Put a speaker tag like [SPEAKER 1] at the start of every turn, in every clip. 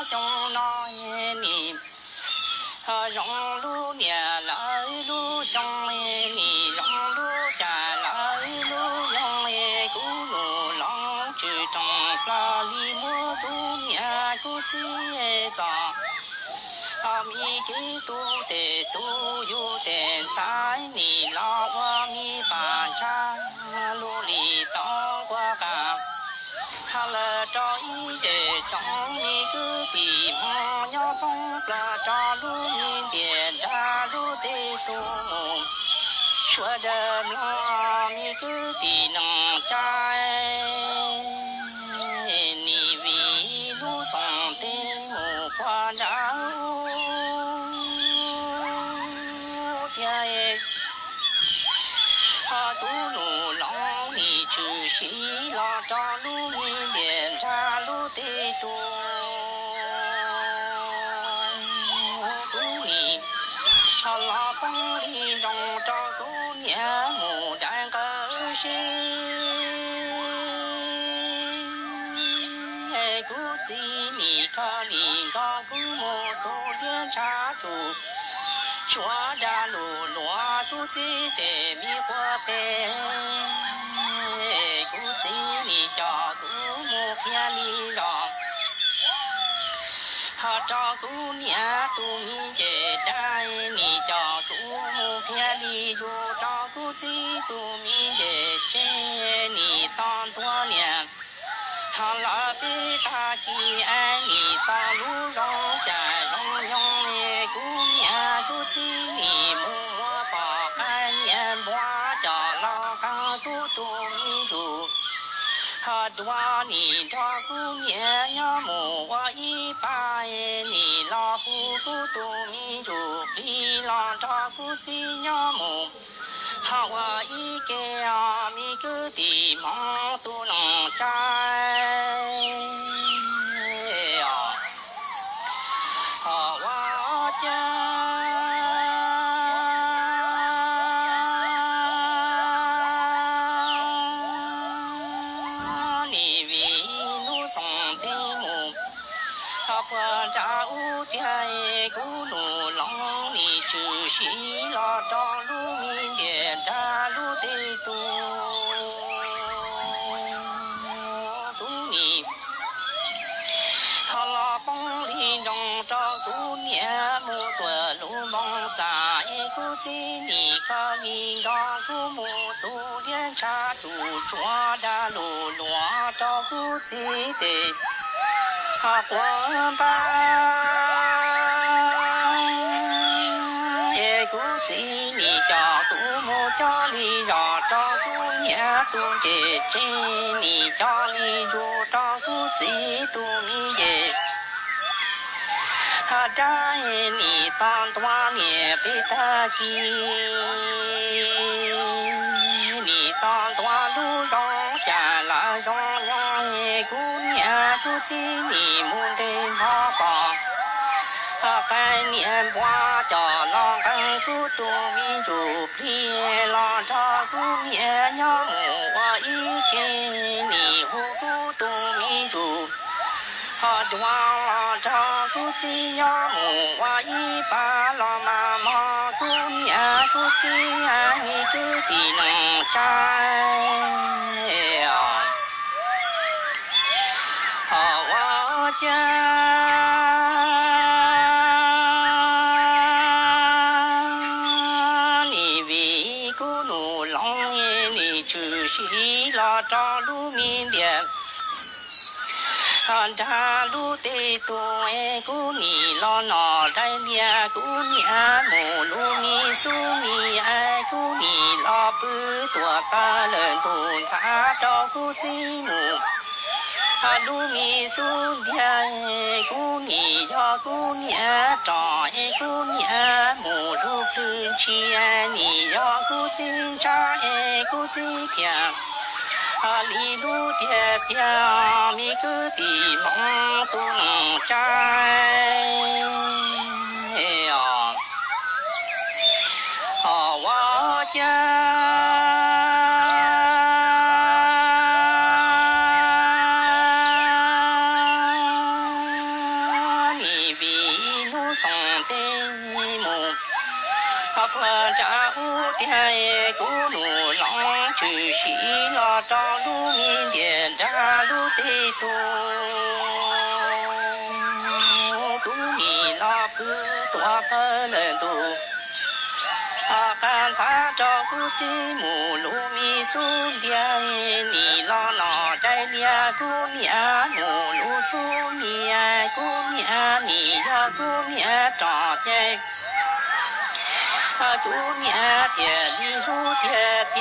[SPEAKER 1] 想那年，让路年来路上你让路下来路让古路浪去中拉里莫路年古节长。米给多的都有点菜，你老我米饭茶，路里当过干。他了找一个长米个地方，要帮了找路米点扎路的多。说着那米个地能摘，你为路上的木瓜瓤。独路浪你去西拉扎路你连扎路的多，独你他拉帮里让扎姑娘牡丹个心，估计你看你个姑母都连扎住。说着路落肚子的米花的，估计你家姑母偏里让，他找姑娘都米也在，你家姑母偏里就找估计都米也在，你当多年。他拉比大吉爱你大路上在荣耀的姑娘都记你默默把爱年把家老干都多米住，他多你照顾娘娘母我一把你老虎不多米住，比老照顾鸡娘母。他我一个呀，每个地方都能摘呀。我家你为路上的木，他不着天古路浪你只是拉着路面的扎路的多，你他拉帮里让着姑娘木多路忙在估计你个你让姑母都连插住抓着路落着估计的。他光把也估计你家姑母家里让照顾娘都的真，你家里就照顾自都米的。他在你当多年被打击，你当多路让下来让娘姑娘不记你们的爸爸，他该年把家老干部都民主别老照顾娘娘母我一天你无辜都民主。他抓了照顾鸡娘母我一把老妈妈姑娘姑西安你这地能摘呀，我家你为古路浪你只是了找路面的。扎路的多姑你老脑袋脸姑娘母路米苏米爱姑你老不多大人都他照顾继母，路米苏脸姑你要姑娘长姑娘母路不钱你要姑金扎姑金天。里路的表每个地方都能摘呀，从的木。破扎乌天古鲁郎去西拉扎鲁米点扎鲁的多，古米拉布多不能多。看他照顾吉姆鲁米苏点你拉拉在面古面姆鲁苏面古面你呀古面长的。古面的里路的边，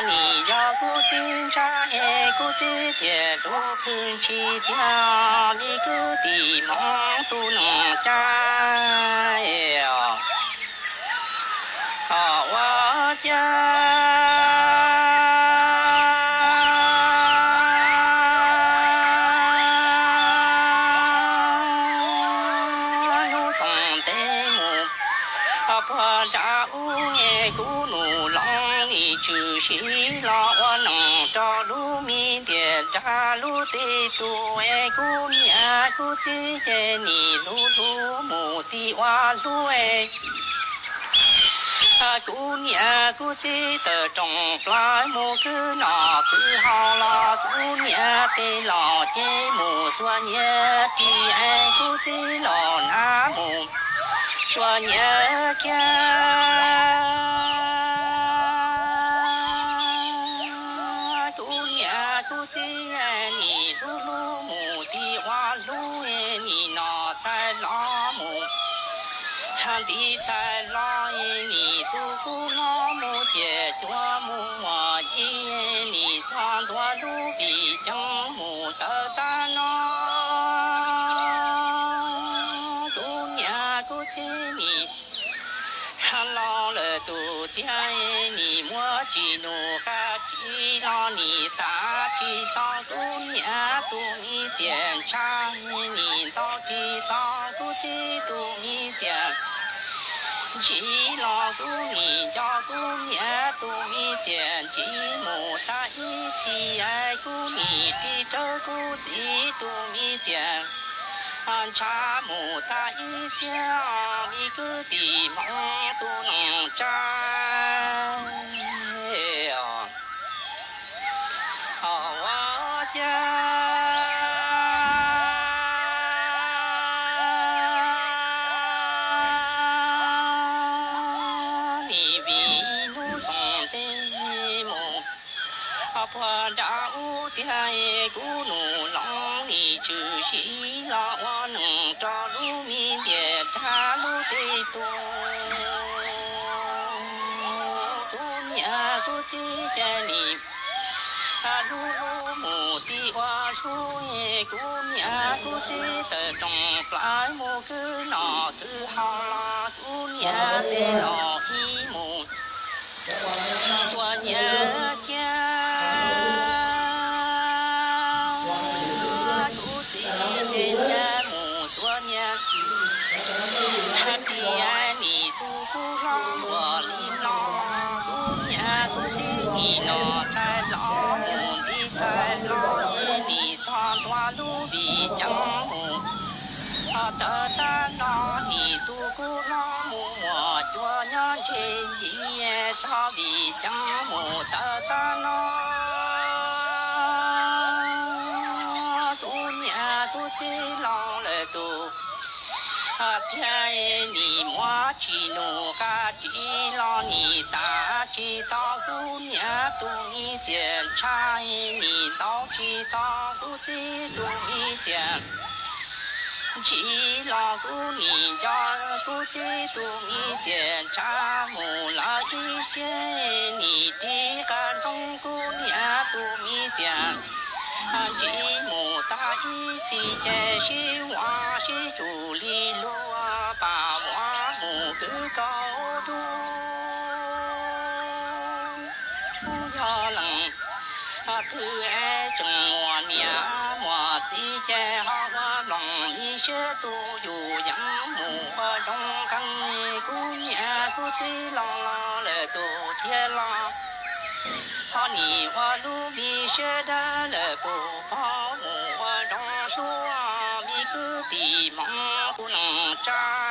[SPEAKER 1] 你要古金沙哎，古金的路喷起掉，你个地忙都能摘呀。我家。破扎乌耶古鲁郎你就是老我能找路米的扎路的多哎古面古吉的你路路木的瓦路哎。姑娘姑姐的种来木个那个好啦，姑娘的老姐木说年的爱姑姐老南木说年家，姑娘姑姐你路路木的话路哎你那在哪木。看的在老爷你都不老母姐多母我爷你唱多路比江母的大闹，姑娘姑姐你看老了都爹你莫记怒嘎记让你大记当姑娘都你检查你到记当姑姐都你检。吉老姑你家姑娘都米见吉母在一起爱姑你的这姑吉都米见，茶母在一家你个地方都能摘呀，我家。破扎乌天古鲁郎你就是老我能找路米的扎路的多，姑娘姑姐姐你路路木的话路耶，姑娘姑姐的种来木个那个好啦，姑娘的老一木。说年家，古吉的年母说年，弟爱你都不让我离老，姑娘古吉你那在老母的在老爷你唱多路比江母。得得那你都古老母我做娘这一夜早比江母得得那姑娘都是老了都天你莫去怒嘎地老你大知道姑娘都你检查你到知道姑姐都你检。吉老姑你家姑姐都你检查木了一件，你的个中姑娘都你检，吉木大一起在是娃是主力路把娃木个高度，不要冷。不爱中我娘我自己好我lòng一些都有养母和中更姑娘姑姐老老了都天了，好你我路比学的了不好母我中说米个地忙不能站。